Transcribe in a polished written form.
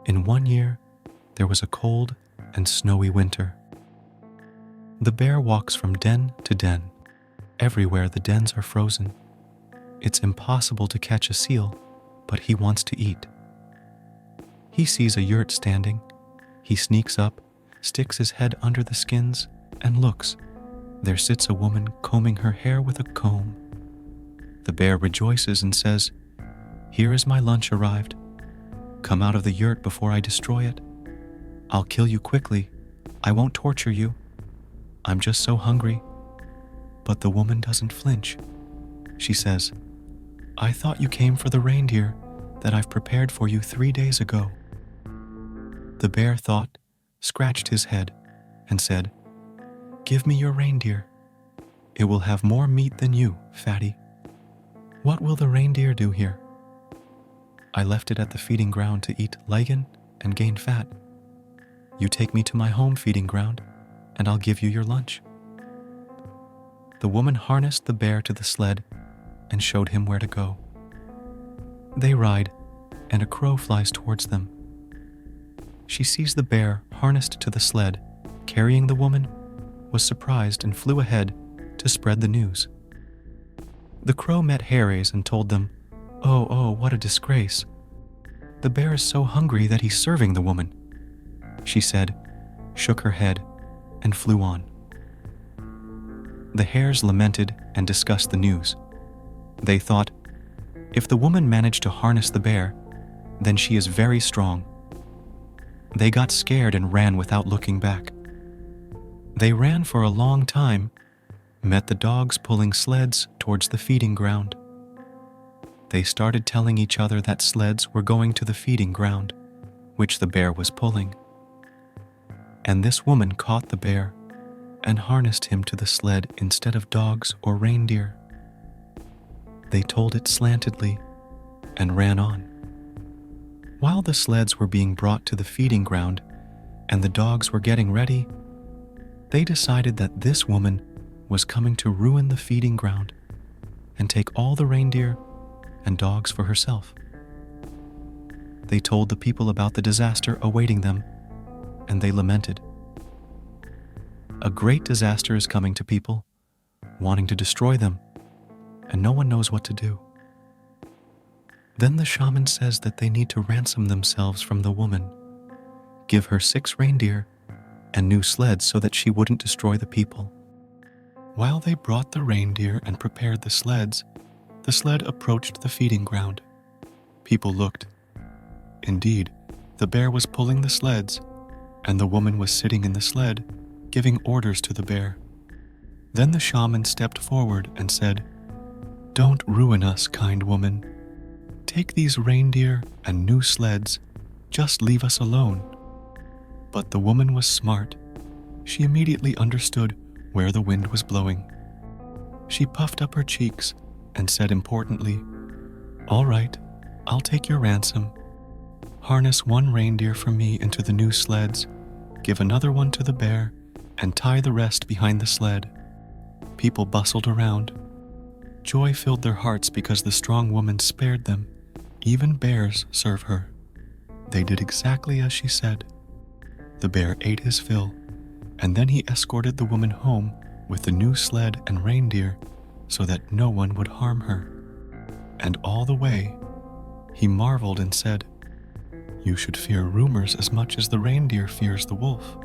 In 1 year, there was a cold and snowy winter. The bear walks from den to den. Everywhere the dens are frozen. It's impossible to catch a seal, but he wants to eat. He sees a yurt standing. He sneaks up, sticks his head under the skins, and looks. There sits a woman combing her hair with a comb. The bear rejoices and says, "Here is my lunch arrived. Come out of the yurt before I destroy it. I'll kill you quickly. I won't torture you. I'm just so hungry." But the woman doesn't flinch. She says, "I thought you came for the reindeer that I've prepared for you 3 days ago." The bear thought, scratched his head, and said, "Give me your reindeer. It will have more meat than you, fatty." "What will the reindeer do here?" "I left it at the feeding ground to eat lichen and gain fat. You take me to my home feeding ground, and I'll give you your lunch." The woman harnessed the bear to the sled and showed him where to go. They ride, and a crow flies towards them. She sees the bear harnessed to the sled, carrying the woman, was surprised and flew ahead to spread the news. The crow met hares and told them, Oh, what a disgrace. The bear is so hungry that he's serving the woman." She said, shook her head, and flew on. The hares lamented and discussed the news. They thought, if the woman managed to harness the bear, then she is very strong. They got scared and ran without looking back. They ran for a long time, met the dogs pulling sleds towards the feeding ground. They started telling each other that sleds were going to the feeding ground, which the bear was pulling. And this woman caught the bear and harnessed him to the sled instead of dogs or reindeer. They told it slantedly and ran on. While the sleds were being brought to the feeding ground and the dogs were getting ready, they decided that this woman was coming to ruin the feeding ground and take all the reindeer and dogs for herself. They told the people about the disaster awaiting them, and they lamented. A great disaster is coming to people, wanting to destroy them, and no one knows what to do. Then the shaman says that they need to ransom themselves from the woman, give her 6 reindeer and new sleds so that she wouldn't destroy the people. While they brought the reindeer and prepared the sleds, the sled approached the feeding ground. People looked. Indeed, the bear was pulling the sleds, and the woman was sitting in the sled, giving orders to the bear. Then the shaman stepped forward and said, "Don't ruin us, kind woman. Take these reindeer and new sleds, just leave us alone." But the woman was smart. She immediately understood where the wind was blowing. She puffed up her cheeks and said importantly, "All right, I'll take your ransom. Harness 1 reindeer for me into the new sleds, give another one to the bear, and tie the rest behind the sled." People bustled around. Joy filled their hearts because the strong woman spared them. Even bears serve her. They did exactly as she said. The bear ate his fill, and then he escorted the woman home with the new sled and reindeer so that no one would harm her. And all the way, he marveled and said, "You should fear rumors as much as the reindeer fears the wolf."